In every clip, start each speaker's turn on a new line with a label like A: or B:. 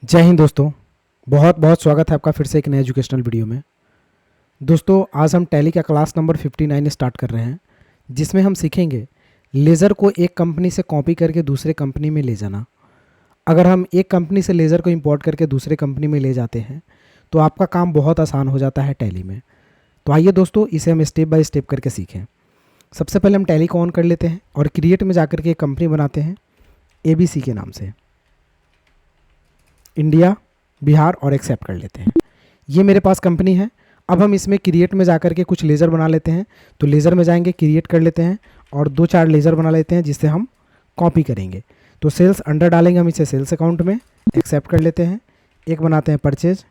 A: जय हिंद दोस्तों। बहुत बहुत स्वागत है आपका फिर से एक नए एजुकेशनल वीडियो में। दोस्तों आज हम टैली का क्लास नंबर 59 स्टार्ट कर रहे हैं, जिसमें हम सीखेंगे लेज़र को एक कंपनी से कॉपी करके दूसरे कंपनी में ले जाना। अगर हम एक कंपनी से लेज़र को इंपोर्ट करके दूसरे कंपनी में ले जाते हैं तो आपका काम बहुत आसान हो जाता है टैली में। तो आइए दोस्तों, इसे हम स्टेप बाय स्टेप करके सीखें। सबसे पहले हम टैली को ऑन कर लेते हैं और क्रिएट में जाकर के एक कंपनी बनाते हैं ABC के नाम से। इंडिया, बिहार और एक्सेप्ट कर लेते हैं। ये मेरे पास कंपनी है। अब हम इसमें क्रिएट में जाकर के कुछ लेज़र बना लेते हैं। तो लेज़र में जाएंगे, क्रिएट कर लेते हैं और 2-4 लेज़र बना लेते हैं जिससे हम कॉपी करेंगे। तो सेल्स अंडर डालेंगे हम इसे सेल्स अकाउंट में, एक्सेप्ट कर लेते हैं। एक बनाते हैं परचेज,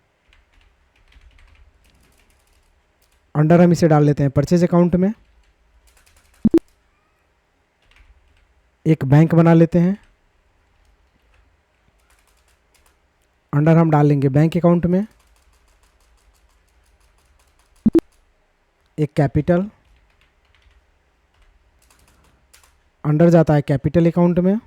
A: अंडर हम इसे डाल लेते हैं परचेज अकाउंट में। एक बैंक बना लेते हैं, अंडर हम डाल लेंगे बैंक अकाउंट में। एक कैपिटल, अंडर जाता है कैपिटल अकाउंट में।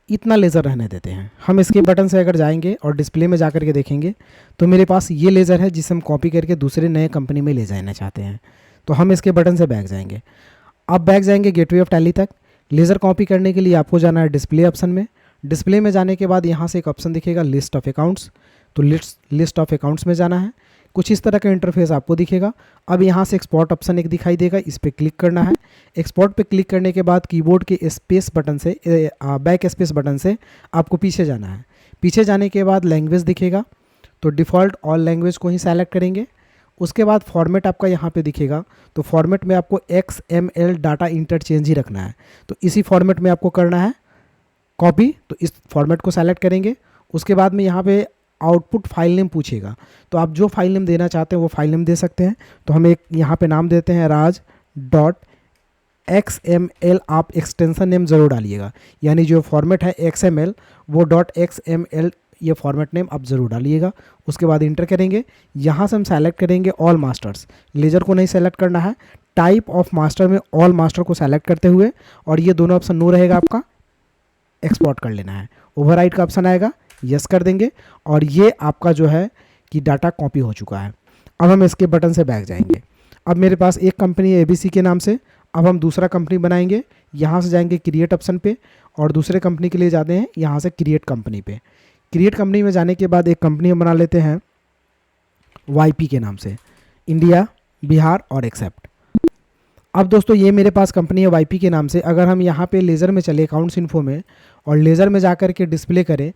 A: इतना लेज़र रहने देते हैं। हम इसके बटन से अगर जाएंगे और डिस्प्ले में जाकर के देखेंगे तो मेरे पास ये लेज़र है जिसे हम कॉपी करके दूसरे नए कंपनी में ले जाना चाहते हैं। तो हम इसके बटन से बैक जाएंगे। अब बैक जाएंगे गेटवे ऑफ टैली तक। लेज़र कॉपी करने के लिए आपको जाना है डिस्प्ले ऑप्शन में। डिस्प्ले में जाने के बाद यहाँ से एक ऑप्शन दिखेगा लिस्ट ऑफ अकाउंट्स। तो लिस्ट ऑफ अकाउंट्स में जाना है। कुछ इस तरह का इंटरफेस आपको दिखेगा। अब यहाँ से एक्सपोर्ट ऑप्शन एक दिखाई देगा, इस पर क्लिक करना है। एक्सपोर्ट पे क्लिक करने के बाद कीबोर्ड के स्पेस बटन से बैक स्पेस बटन से आपको पीछे जाना है। पीछे जाने के बाद लैंग्वेज दिखेगा, तो डिफ़ॉल्ट ऑल लैंग्वेज को ही सेलेक्ट करेंगे। उसके बाद फॉर्मेट आपका यहाँ पे दिखेगा। तो फॉर्मेट में आपको XML डाटा इंटरचेंज ही रखना है। तो इसी फॉर्मेट में आपको करना है कॉपी। तो इस फॉर्मेट को सेलेक्ट करेंगे। उसके बाद में यहाँ पे आउटपुट फाइल नेम पूछेगा, तो आप जो फाइल नेम देना चाहते हैं वो फाइल नेम दे सकते हैं। तो हम एक यहाँ पे नाम देते हैं raj.xml। आप एक्सटेंशन नेम ज़रूर डालिएगा, यानी जो फॉर्मेट है XML वो .xml ये फॉर्मेट नेम आप ज़रूर डालिएगा। उसके बाद इंटर करेंगे। यहाँ से हम सेलेक्ट करेंगे ऑल मास्टर्स। लेज़र को नहीं सेलेक्ट करना है, टाइप ऑफ मास्टर में ऑल मास्टर को सेलेक्ट करते हुए, और ये दोनों ऑप्शन नो रहेगा आपका, एक्सपोर्ट कर लेना है। ओवरराइट का ऑप्शन आएगा, यस कर देंगे और ये आपका जो है कि डाटा कॉपी हो चुका है। अब हम इसके बटन से बैक जाएंगे। अब मेरे पास एक कंपनी है ABC के नाम से। अब हम दूसरा कंपनी बनाएंगे। यहाँ से जाएंगे क्रिएट ऑप्शन पे और दूसरे कंपनी के लिए जाते हैं यहाँ से क्रिएट कंपनी पे। क्रिएट कंपनी में जाने के बाद एक कंपनी हम बना लेते हैं YP के नाम से, इंडिया, बिहार और एक्सेप्ट। अब दोस्तों ये मेरे पास कंपनी है YP के नाम से। अगर हम यहाँ पे लेज़र में चले अकाउंट्स इन्फो में और लेज़र में जाकर के डिस्प्ले करें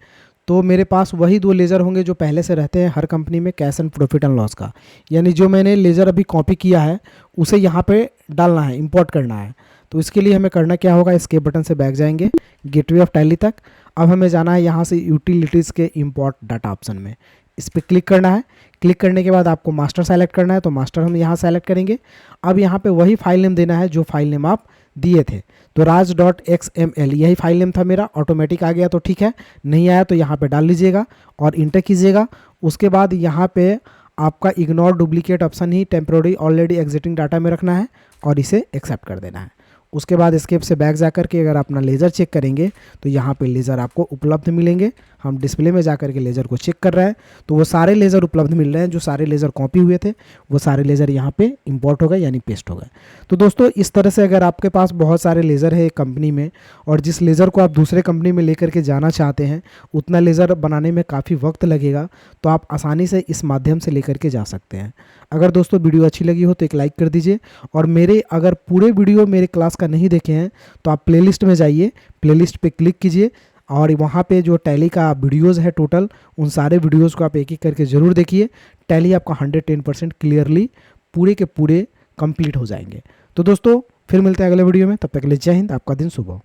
A: तो मेरे पास वही 2 लेज़र होंगे जो पहले से रहते हैं हर कंपनी में, cash and profit and loss का। यानी जो मैंने लेज़र अभी कॉपी किया है उसे यहाँ पे डालना है, इंपोर्ट करना है। तो इसके लिए हमें करना क्या होगा, इसके बटन से बैक जाएंगे गेटवे ऑफ टैली तक। अब हमें जाना है यहाँ से यूटिलिटीज़ के इंपोर्ट डाटा ऑप्शन में, इस पर क्लिक करना है। क्लिक करने के बाद आपको मास्टर सेलेक्ट करना है, तो मास्टर हम यहाँ सेलेक्ट करेंगे। अब यहाँ पे वही फाइल नेम देना है जो फाइल नेम आप दिए थे। तो raj.xml यही फाइल नेम था मेरा। ऑटोमेटिक आ गया तो ठीक है, नहीं आया तो यहाँ पे डाल लीजिएगा और इंटर कीजिएगा। उसके बाद यहाँ पे आपका इग्नोर डुप्लीकेट ऑप्शन ही टेम्प्रोरी ऑलरेडी एग्जिटिंग डाटा में रखना है और इसे एक्सेप्ट कर देना है। उसके बाद एस्केप से बैक जा कर के अगर अपना लेज़र चेक करेंगे तो यहाँ पे लेज़र आपको उपलब्ध मिलेंगे। हम डिस्प्ले में जा कर के लेज़र को चेक कर रहे हैं तो वो सारे लेज़र उपलब्ध मिल रहे हैं। जो सारे लेज़र कॉपी हुए थे वो सारे लेज़र यहाँ पे इंपोर्ट हो गए, यानी पेस्ट हो गए। तो दोस्तों इस तरह से अगर आपके पास बहुत सारे लेज़र है एक कंपनी में और जिस लेज़र को आप दूसरे कंपनी में लेकर के जाना चाहते हैं उतना लेज़र बनाने में काफ़ी वक्त लगेगा, तो आप आसानी से इस माध्यम से लेकर के जा सकते हैं। अगर दोस्तों वीडियो अच्छी लगी हो तो एक लाइक कर दीजिए, और मेरे अगर पूरे वीडियो मेरे क्लास का नहीं देखे हैं तो आप प्लेलिस्ट में जाइए, प्लेलिस्ट पे क्लिक कीजिए और वहाँ पे जो टैली का वीडियोज़ है टोटल, उन सारे वीडियोज़ को आप एक एक करके ज़रूर देखिए। टैली आपका 110% क्लियरली पूरे के पूरे कंप्लीट हो जाएंगे। तो दोस्तों फिर मिलते हैं अगले वीडियो में, तब तक के लिए जय हिंद, आपका दिन शुभ हो।